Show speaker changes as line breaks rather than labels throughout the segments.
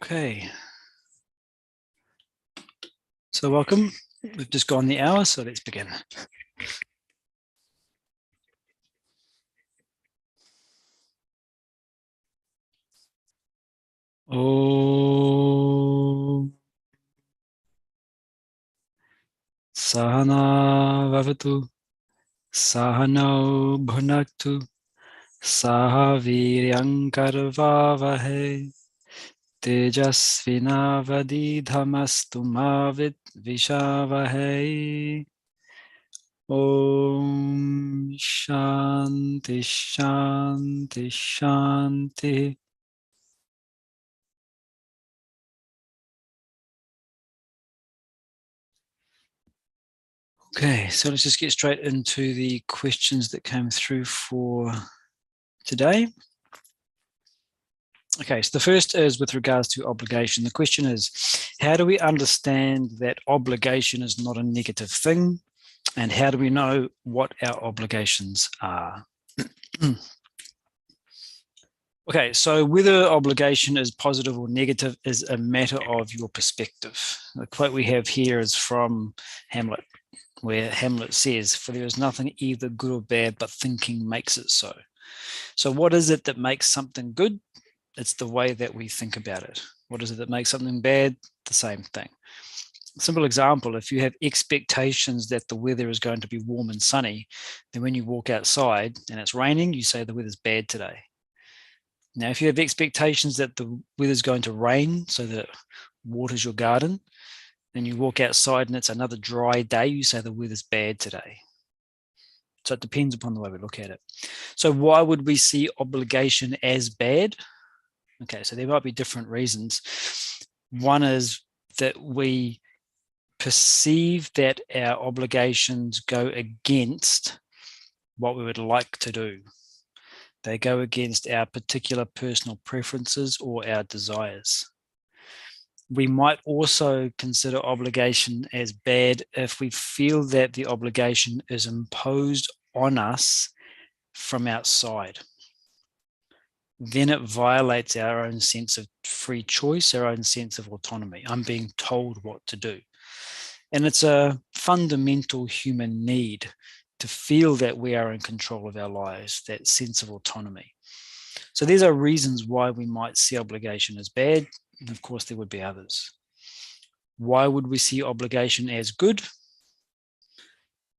Okay. So welcome. We've just gone the hour, so let's begin. Om Sahana Vavatu Sahano Bhunaktu Saha Viryankarvavahe Tejasvinavadidhamastu Mavit Vishavahe. Om Shanti Shanti Shanti. Okay, so let's just get straight into the questions that came through for today. Okay, so the first is with regards to obligation. The question is, how do we understand that obligation is not a negative thing? And how do we know what our obligations are? Okay, so whether obligation is positive or negative is a matter of your perspective. The quote we have here is from Hamlet, where Hamlet says, "For there is nothing either good or bad, but thinking makes it so." So what is it that makes something good? It's the way that we think about it. What is it that makes something bad? The same thing. Simple example, if you have expectations that the weather is going to be warm and sunny, then when you walk outside and it's raining, you say the weather's bad today. Now, if you have expectations that the weather's going to rain so that it waters your garden, and you walk outside and it's another dry day, you say the weather's bad today. So it depends upon the way we look at it. So why would we see obligation as bad? Okay, so there might be different reasons. One is that we perceive that our obligations go against what we would like to do. They go against our particular personal preferences or our desires. We might also consider obligation as bad if we feel that the obligation is imposed on us from outside. Then it violates our own sense of free choice, our own sense of autonomy. I'm being told what to do. And it's a fundamental human need to feel that we are in control of our lives, that sense of autonomy. So these are reasons why we might see obligation as bad. And of course, there would be others. Why would we see obligation as good?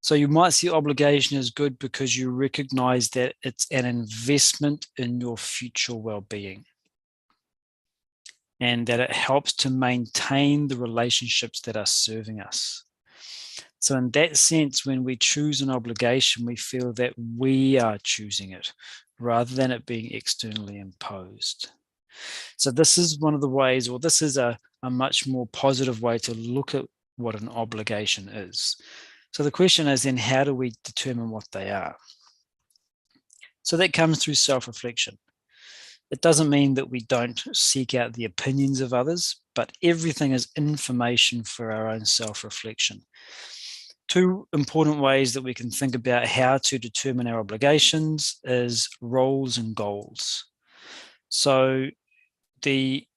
So you might see obligation as good because you recognize that it's an investment in your future well-being, and that it helps to maintain the relationships that are serving us. So in that sense, when we choose an obligation, we feel that we are choosing it rather than it being externally imposed. So this is one of the ways, or this is a much more positive way to look at what an obligation is. So the question is then, how do we determine what they are? So that comes through self-reflection. It doesn't mean that we don't seek out the opinions of others, but everything is information for our own self-reflection. Two important ways that we can think about how to determine our obligations is roles and goals. So the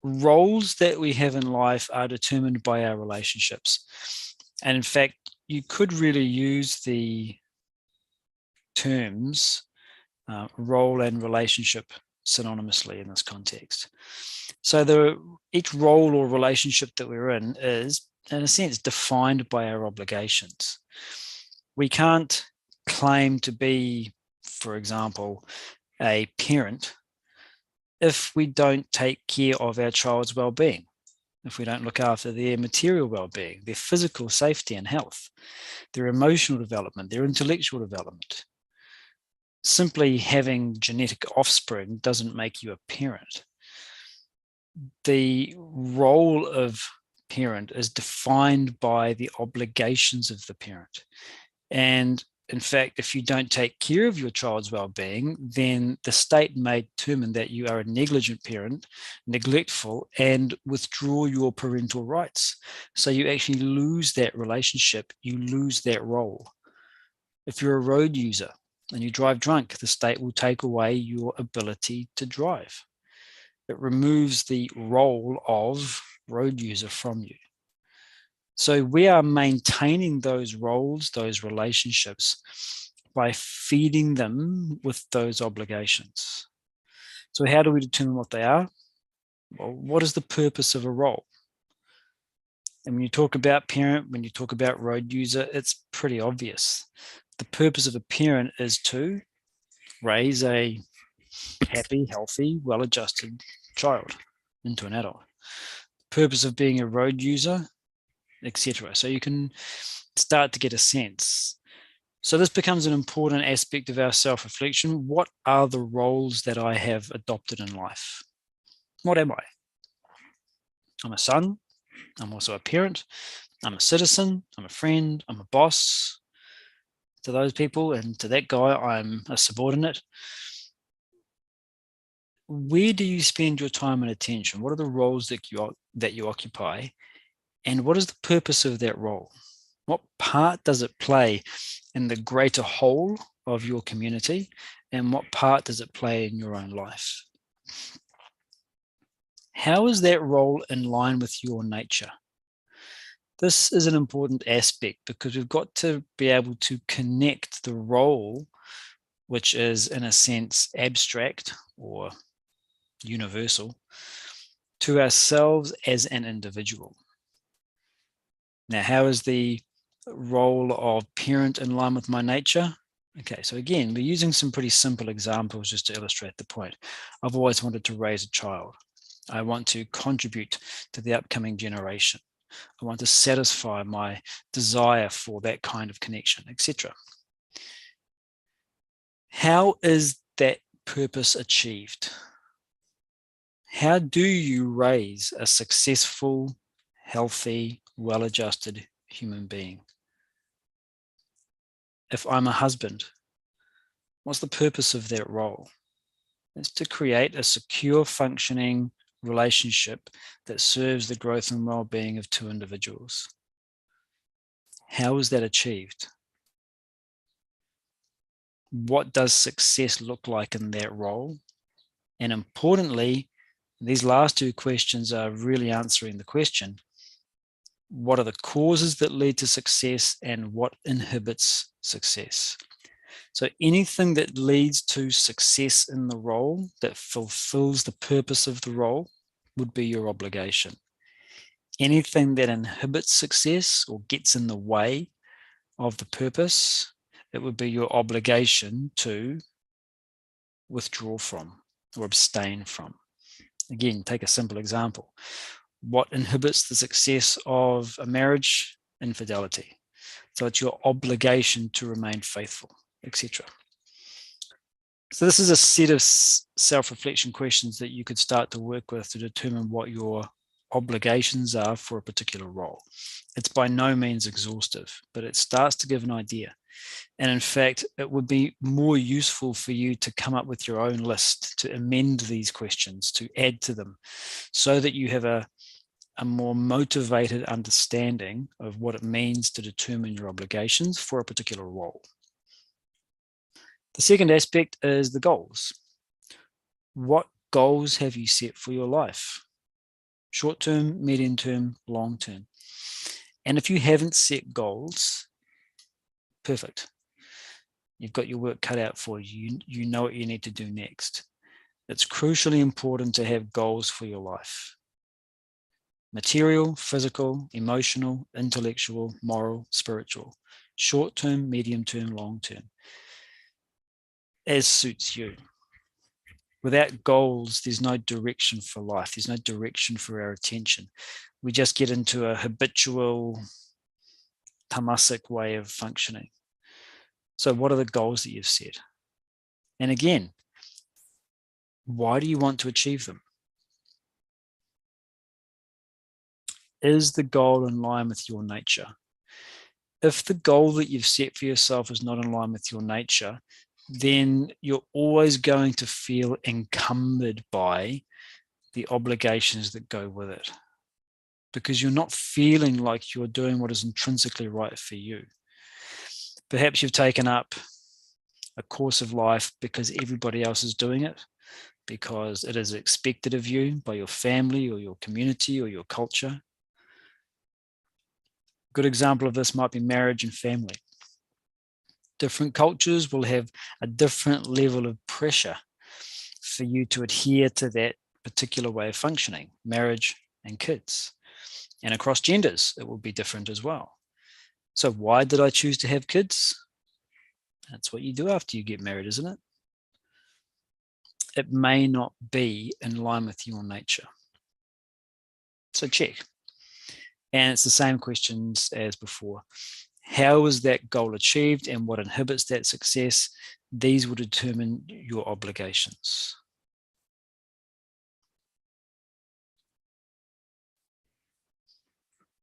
roles that we have in life are determined by our relationships. And in fact, you could really use the terms role and relationship synonymously in this context. So each role or relationship that we're in is, in a sense, defined by our obligations. We can't claim to be, for example, a parent if we don't take care of our child's well-being, if we don't look after their material well-being, their physical safety and health, their emotional development, their intellectual development. Simply having genetic offspring doesn't make you a parent. The role of parent is defined by the obligations of the parent. And in fact, if you don't take care of your child's well-being, then the state may determine that you are a negligent parent, neglectful, and withdraw your parental rights. So you actually lose that relationship, you lose that role. If you're a road user and you drive drunk, the state will take away your ability to drive. It removes the role of road user from you. So we are maintaining those roles, those relationships, by feeding them with those obligations. So how do we determine what they are? Well, what is the purpose of a role? And when you talk about parent, when you talk about road user, it's pretty obvious. The purpose of a parent is to raise a happy, healthy, well-adjusted child into an adult. The purpose of being a road user, etc. So you can start to get a sense. So this becomes an important aspect of our self-reflection. What are the roles that I have adopted in life? What am I? I'm a son. I'm also a parent. I'm a citizen. I'm a friend. I'm a boss to those people, and to that guy, I'm a subordinate. Where do you spend your time and attention? What are the roles that you occupy? And what is the purpose of that role? What part does it play in the greater whole of your community? And what part does it play in your own life? How is that role in line with your nature? This is an important aspect because we've got to be able to connect the role, which is in a sense abstract or universal, to ourselves as an individual. Now, how is the role of parent in line with my nature? Okay, so again, we're using some pretty simple examples just to illustrate the point. I've always wanted to raise a child. I want to contribute to the upcoming generation. I want to satisfy my desire for that kind of connection, etc. How is that purpose achieved? How do you raise a successful, healthy, well-adjusted human being? If I'm a husband, what's the purpose of that role? It's to create a secure, functioning relationship that serves the growth and well-being of two individuals. How is that achieved? What does success look like in that role? And importantly, these last two questions are really answering the question: what are the causes that lead to success and what inhibits success? So anything that leads to success in the role, that fulfills the purpose of the role, would be your obligation. Anything that inhibits success or gets in the way of the purpose, it would be your obligation to withdraw from or abstain from. Again, take a simple example. What inhibits the success of a marriage? Infidelity. So it's your obligation to remain faithful, etc. So this is a set of self-reflection questions that you could start to work with to determine what your obligations are for a particular role. It's by no means exhaustive, but it starts to give an idea. And in fact, it would be more useful for you to come up with your own list, to amend these questions, to add to them, so that you have a more motivated understanding of what it means to determine your obligations for a particular role. The second aspect is the goals. What goals have you set for your life? Short term, medium term, long term. And if you haven't set goals, perfect. You've got your work cut out for you. You know what you need to do next. It's crucially important to have goals for your life. Material, physical, emotional, intellectual, moral, spiritual. Short term, medium term, long term. As suits you. Without goals, there's no direction for life. There's no direction for our attention. We just get into a habitual, tamasic way of functioning. So what are the goals that you've set? And again, why do you want to achieve them? Is the goal in line with your nature? If the goal that you've set for yourself is not in line with your nature, then you're always going to feel encumbered by the obligations that go with it, because you're not feeling like you're doing what is intrinsically right for you. Perhaps you've taken up a course of life because everybody else is doing it, because it is expected of you by your family or your community or your culture. A good example of this might be marriage and family. Different cultures will have a different level of pressure for you to adhere to that particular way of functioning, marriage and kids. And across genders, it will be different as well. So why did I choose to have kids? That's what you do after you get married, isn't it? It may not be in line with your nature. So check. And it's the same questions as before. How is that goal achieved and what inhibits that success? These will determine your obligations.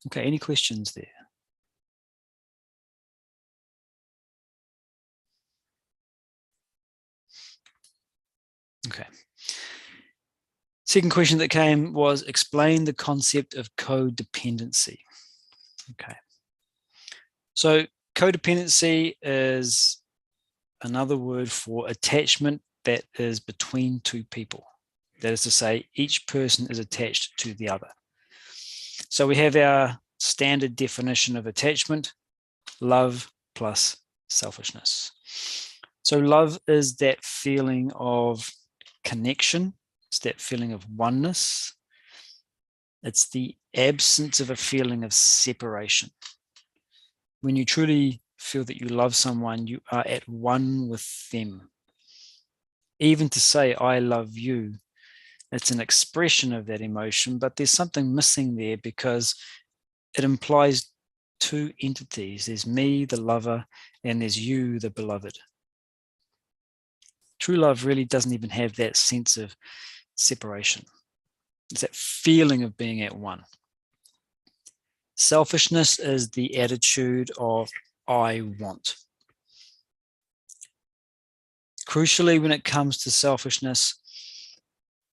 Okay, any questions there? Okay. Second question that came was, explain the concept of codependency. Okay. So codependency is another word for attachment that is between two people. That is to say, each person is attached to the other. So we have our standard definition of attachment, love plus selfishness. So love is that feeling of connection. It's that feeling of oneness. It's the absence of a feeling of separation. When you truly feel that you love someone, you are at one with them. Even to say, I love you, it's an expression of that emotion, but there's something missing there because it implies two entities. There's me, the lover, and there's you, the beloved. True love really doesn't even have that sense of separation. It's that feeling of being at one. Selfishness is the attitude of I want. Crucially, when it comes to selfishness,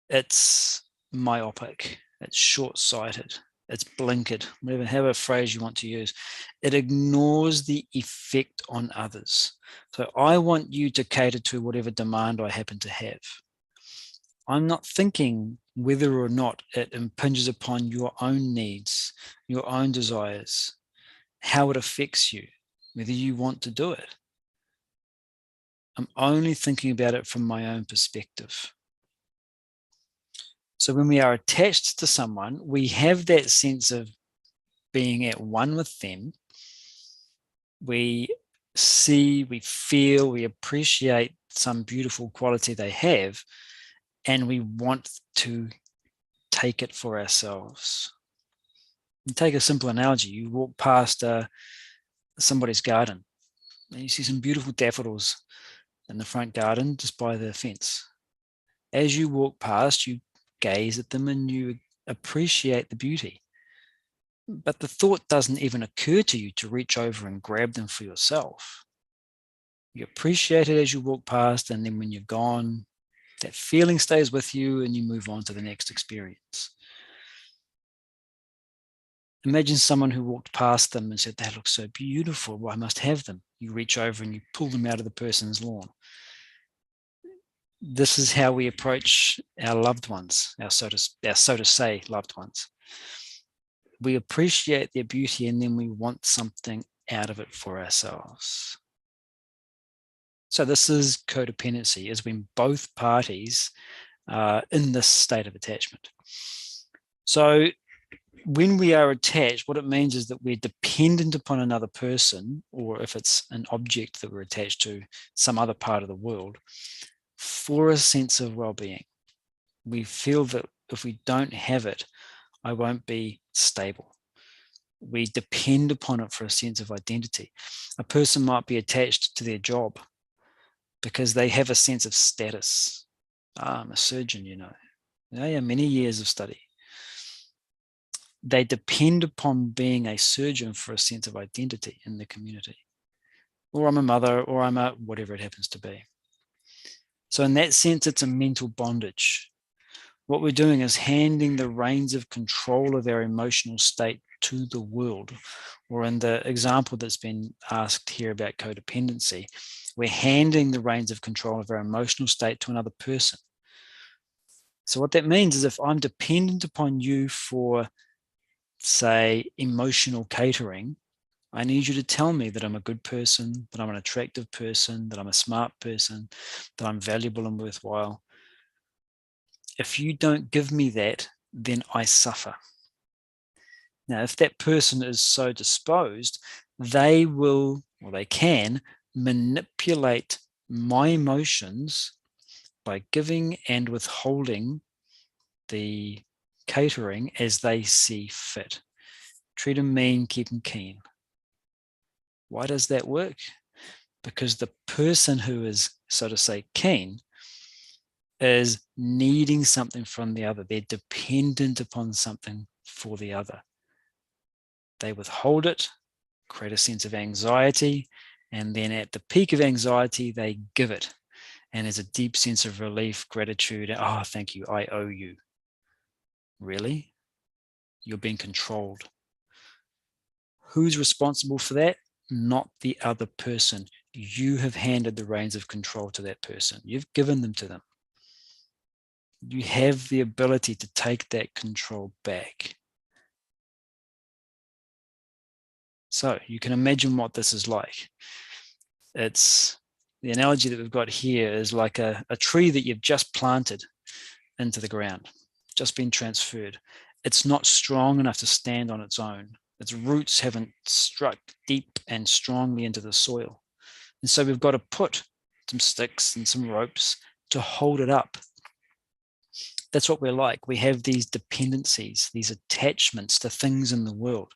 it's myopic, it's short-sighted, it's blinkered, whatever phrase you want to use. It ignores the effect on others. So I want you to cater to whatever demand I happen to have. I'm not thinking whether or not it impinges upon your own needs, your own desires, how it affects you, whether you want to do it. I'm only thinking about it from my own perspective. So when we are attached to someone, we have that sense of being at one with them. We see, we feel, we appreciate some beautiful quality they have, and we want to take it for ourselves. You take a simple analogy. You walk past somebody's garden, and you see some beautiful daffodils in the front garden just by the fence. As you walk past, you gaze at them and you appreciate the beauty. But the thought doesn't even occur to you to reach over and grab them for yourself. You appreciate it as you walk past, and then when you're gone, that feeling stays with you and you move on to the next experience. Imagine someone who walked past them and said, that looks so beautiful, well, I must have them. You reach over and you pull them out of the person's lawn. This is how we approach our loved ones, our so to say loved ones. We appreciate their beauty and then we want something out of it for ourselves. So this is codependency, is when both parties are in this state of attachment. So when we are attached, what it means is that we're dependent upon another person, or if it's an object that we're attached to, some other part of the world, for a sense of well-being. We feel that if we don't have it, I won't be stable. We depend upon it for a sense of identity. A person might be attached to their job because they have a sense of status. I'm a surgeon, Yeah, many years of study. They depend upon being a surgeon for a sense of identity in the community. Or I'm a mother, or I'm a whatever it happens to be. So in that sense, it's a mental bondage. What we're doing is handing the reins of control of our emotional state to the world. Or in the example that's been asked here about codependency, we're handing the reins of control of our emotional state to another person. So what that means is if I'm dependent upon you for, say, emotional catering, I need you to tell me that I'm a good person, that I'm an attractive person, that I'm a smart person, that I'm valuable and worthwhile. If you don't give me that, then I suffer. Now, if that person is so disposed, they will, or they can, manipulate my emotions by giving and withholding the catering as they see fit. Treat them mean, keep them keen. Why does that work? Because the person who is, so to say, keen is needing something from the other. They're dependent upon something for the other. They withhold it, create a sense of anxiety, and then at the peak of anxiety, they give it. And there's a deep sense of relief, gratitude. Oh, thank you, I owe you. Really? You're being controlled. Who's responsible for that? Not the other person. You have handed the reins of control to that person. You've given them to them. You have the ability to take that control back. So you can imagine what this is like. It's the analogy that we've got here is like a tree that you've just planted into the ground, just been transferred. It's not strong enough to stand on its own. Its roots haven't struck deep and strongly into the soil. And so we've got to put some sticks and some ropes to hold it up. That's what we're like. We have these dependencies, these attachments to things in the world.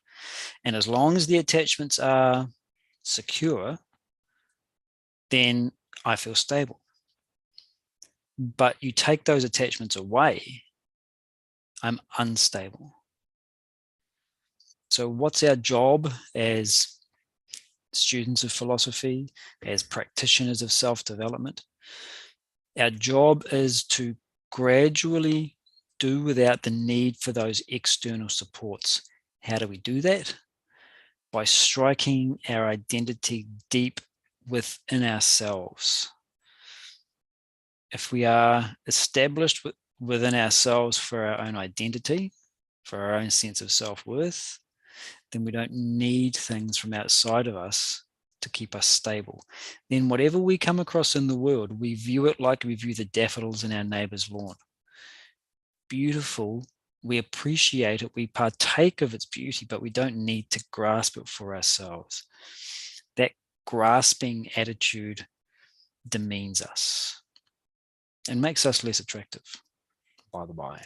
And as long as the attachments are secure, then I feel stable. But you take those attachments away, I'm unstable. So what's our job as students of philosophy, as practitioners of self-development? Our job is to gradually do without the need for those external supports. How do we do that? By striking our identity deep within ourselves. If we are established within ourselves for our own identity, for our own sense of self-worth, then we don't need things from outside of us to keep us stable. Then whatever we come across in the world, we view it like we view the daffodils in our neighbor's lawn. Beautiful, we appreciate it, we partake of its beauty, but we don't need to grasp it for ourselves. That grasping attitude demeans us and makes us less attractive, by the by.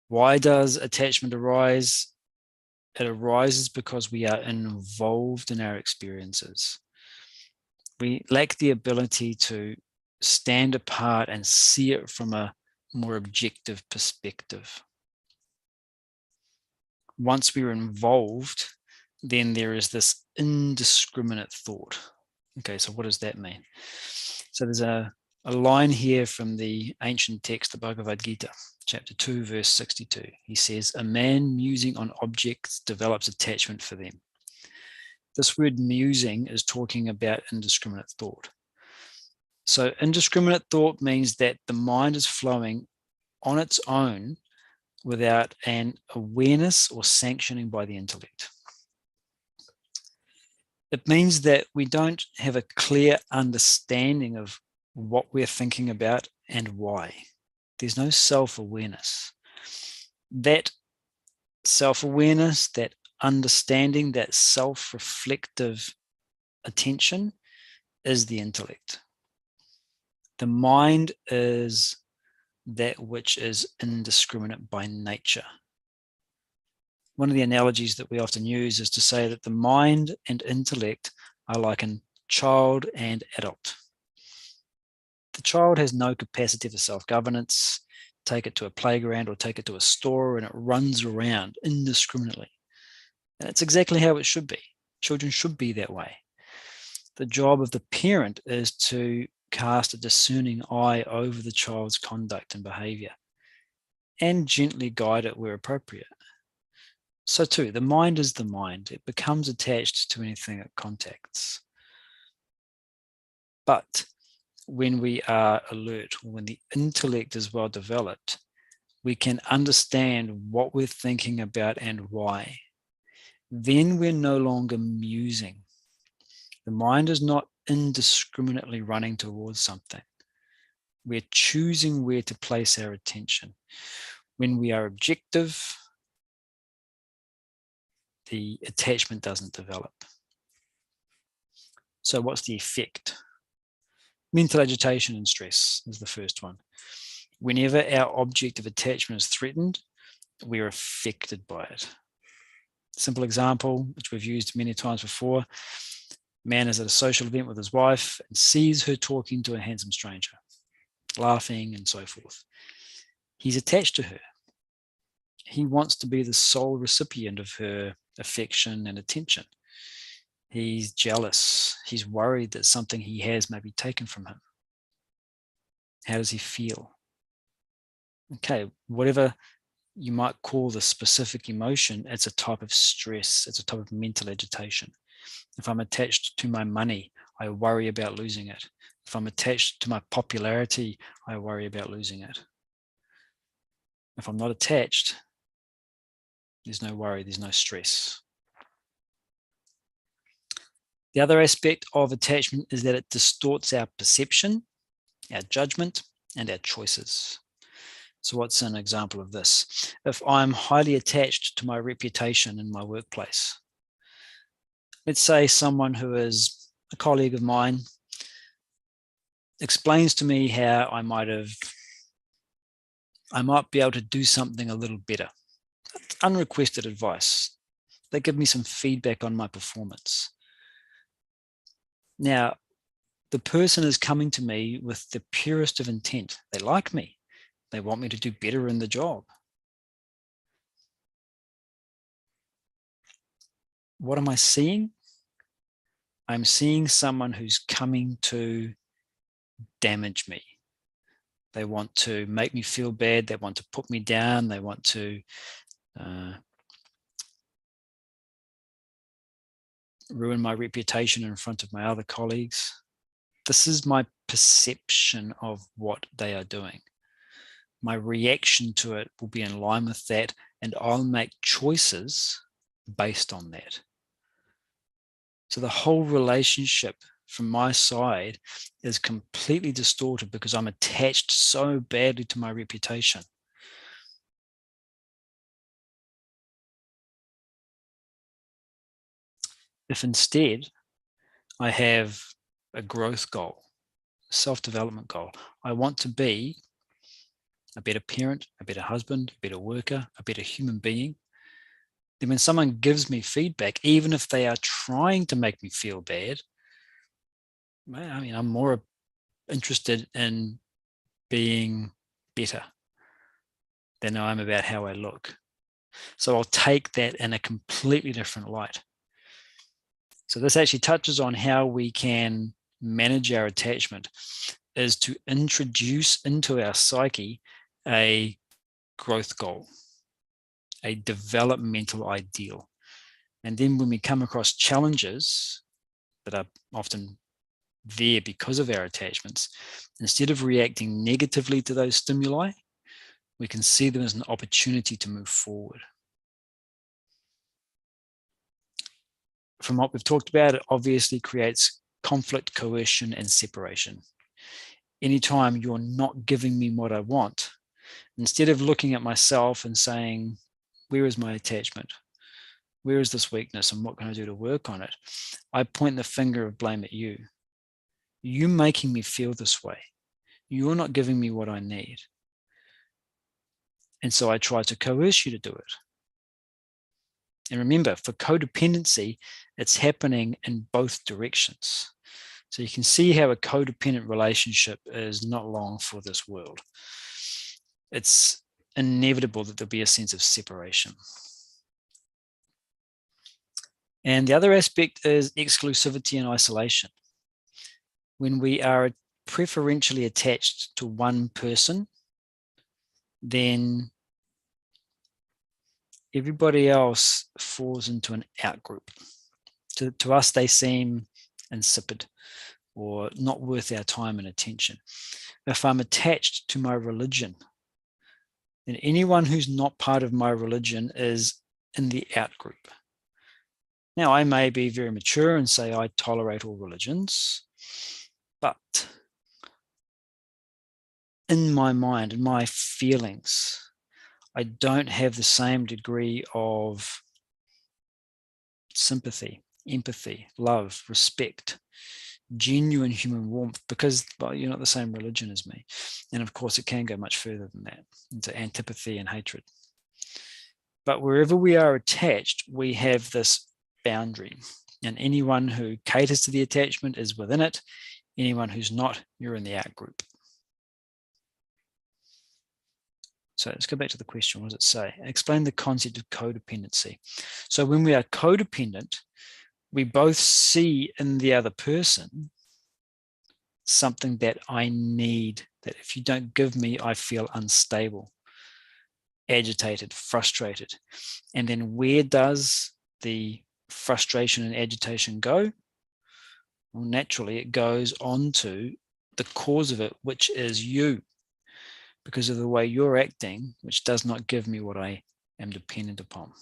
Why does attachment arise? It arises because we are involved in our experiences. We lack the ability to stand apart and see it from a more objective perspective. Once we're involved, then there is this indiscriminate thought. Okay, so what does that mean? So there's a line here from the ancient text, the Bhagavad Gita, chapter 2, verse 62. He says, a man musing on objects develops attachment for them. This word musing is talking about indiscriminate thought. So indiscriminate thought means that the mind is flowing on its own without an awareness or sanctioning by the intellect. It means that we don't have a clear understanding of what we're thinking about and why. There's no self-awareness. That self-awareness, that understanding, that self-reflective attention is the intellect. The mind is that which is indiscriminate by nature. One of the analogies that we often use is to say that the mind and intellect are like a child and adult. The child has no capacity for self-governance. Take it to a playground or take it to a store and it runs around indiscriminately. And it's exactly how it should be. Children should be that way. The job of the parent is to cast a discerning eye over the child's conduct and behavior and gently guide it where appropriate. So too, the mind is the mind. It becomes attached to anything it contacts. But when we are alert, when the intellect is well developed, we can understand what we're thinking about and why. Then we're no longer musing. The mind is not indiscriminately running towards something. We're choosing where to place our attention. When we are objective, the attachment doesn't develop. So what's the effect? Mental agitation and stress is the first one. Whenever our object of attachment is threatened, we are affected by it. Simple example, which we've used many times before. Man is at a social event with his wife and sees her talking to a handsome stranger, laughing and so forth. He's attached to her. He wants to be the sole recipient of her affection and attention. He's jealous. He's worried that something he has may be taken from him. How does he feel? Okay, whatever you might call the specific emotion, it's a type of stress. It's a type of mental agitation. If I'm attached to my money, I worry about losing it. If I'm attached to my popularity, I worry about losing it. If I'm not attached, there's no worry, there's no stress. The other aspect of attachment is that it distorts our perception, our judgment, and our choices. So what's an example of this? If I'm highly attached to my reputation in my workplace, let's say someone who is a colleague of mine explains to me how I might be able to do something a little better. It's unrequested advice. They give me some feedback on my performance. Now, the person is coming to me with the purest of intent. They like me. They want me to do better in the job. What am I seeing? I'm seeing someone who's coming to damage me. They want to make me feel bad. They want to put me down. They want to ruin my reputation in front of my other colleagues. This is my perception of what they are doing. My reaction to it will be in line with that, and I'll make choices based on that. So the whole relationship from my side is completely distorted because I'm attached so badly to my reputation. If instead I have a growth goal, a self-development goal, I want to be a better parent, a better husband, a better worker, a better human being, then when someone gives me feedback, even if they are trying to make me feel bad, I mean, I'm more interested in being better than I am about how I look. So I'll take that in a completely different light. So this actually touches on how we can manage our attachment, is to introduce into our psyche a growth goal, a developmental ideal. And then when we come across challenges that are often there because of our attachments, instead of reacting negatively to those stimuli, we can see them as an opportunity to move forward. From what we've talked about, it obviously creates conflict, coercion, and separation. Anytime you're not giving me what I want, instead of looking at myself and saying, where is my attachment? Where is this weakness and what can I do to work on it? I point the finger of blame at you. You making me feel this way. you're not giving me what I need. And so I try to coerce you to do it. And remember, for codependency, it's happening in both directions. So you can see how a codependent relationship is not long for this world. It's inevitable that there'll be a sense of separation. And the other aspect is exclusivity and isolation. When we are preferentially attached to one person, then everybody else falls into an out-group. To us, they seem insipid or not worth our time and attention. If I'm attached to my religion, then anyone who's not part of my religion is in the out-group. Now, I may be very mature and say I tolerate all religions, but in my mind, in my feelings, I don't have the same degree of sympathy, empathy, love, respect, genuine human warmth, because, well, you're not the same religion as me. And of course, it can go much further than that, into antipathy and hatred. But wherever we are attached, we have this boundary. And anyone who caters to the attachment is within it. Anyone who's not, you're in the out group. So let's go back to the question. What does it say? Explain the concept of codependency. So when we are codependent, we both see in the other person something that I need, that if you don't give me, I feel unstable, agitated, frustrated. And then where does the frustration and agitation go? Well, naturally, it goes on to the cause of it, which is you, because of the way you're acting, which does not give me what I am dependent upon.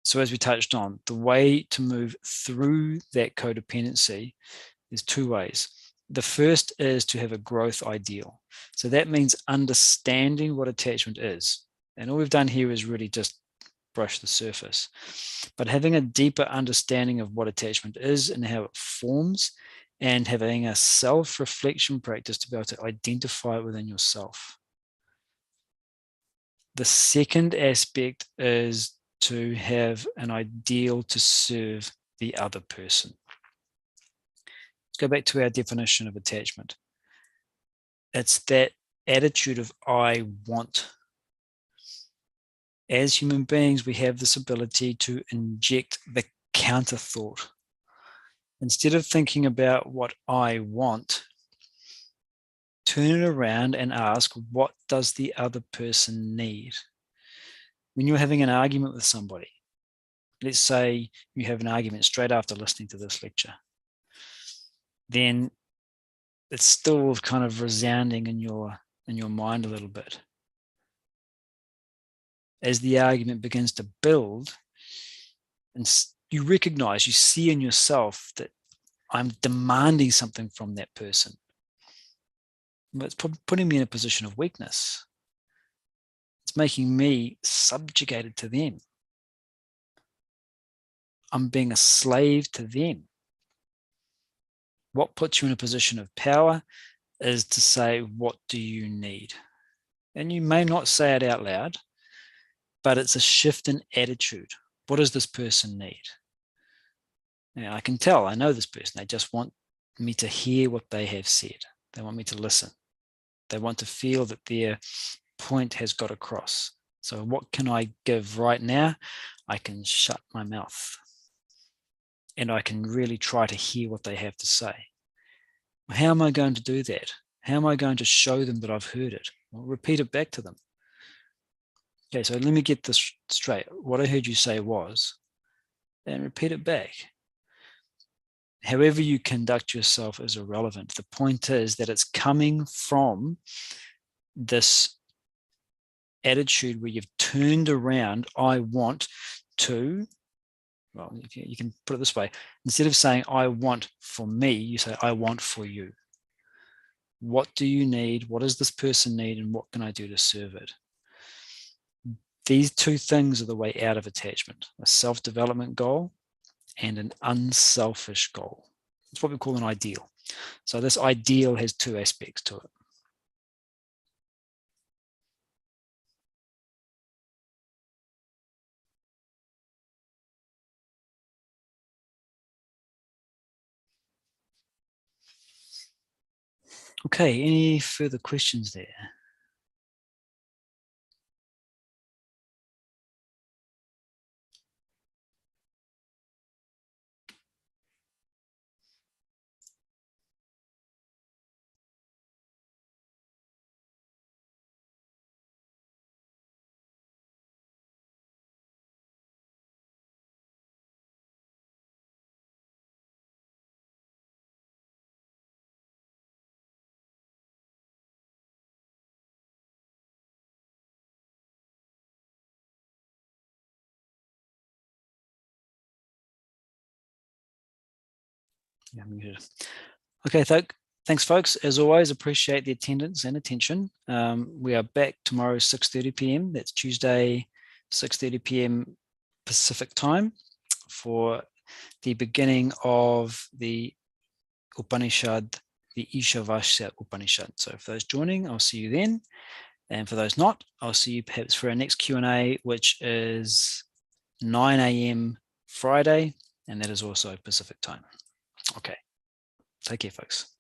So as we touched on, the way to move through that codependency is two ways. The first is to have a growth ideal. So that means understanding what attachment is. And all we've done here is really just brush the surface. But having a deeper understanding of what attachment is and how it forms, and having a self-reflection practice to be able to identify it within yourself. The second aspect is to have an ideal to serve the other person. Let's go back to our definition of attachment. It's that attitude of I want. As human beings, we have this ability to inject the counter thought. Instead of thinking about what I want, turn it around and ask, what does the other person need? When you're having an argument with somebody, let's say you have an argument straight after listening to this lecture, then it's still kind of resounding in your mind a little bit. As the argument begins to build, and you recognize, you see in yourself that I'm demanding something from that person. But it's putting me in a position of weakness. It's making me subjugated to them. I'm being a slave to them. What puts you in a position of power is to say, what do you need? And you may not say it out loud, but it's a shift in attitude. What does this person need? Now, I can tell, I know this person. They just want me to hear what they have said. They want me to listen. They want to feel that their point has got across. So what can I give right now? I can shut my mouth and I can really try to hear what they have to say. How am I going to do that? How am I going to show them that I've heard it? Well, repeat it back to them. Okay, so let me get this straight. What I heard you say was, and repeat it back. However you conduct yourself is irrelevant. The point is that it's coming from this attitude where you've turned around, I want to, well, you can put it this way. Instead of saying, I want for me, you say, I want for you. What do you need? What does this person need? And what can I do to serve it? These two things are the way out of attachment, a self-development goal and an unselfish goal. It's what we call an ideal. So this ideal has two aspects to it. Okay, any further questions there? Yeah, I'm muted. Okay, thanks, folks. As always, appreciate the attendance and attention. We are back tomorrow, 6:30 p.m. That's Tuesday, 6:30 p.m. Pacific time for the beginning of the Upanishad, the Ishavasya Upanishad. So for those joining, I'll see you then. And for those not, I'll see you perhaps for our next Q&A, which is 9 a.m. Friday, and that is also Pacific time. Okay, take care, folks.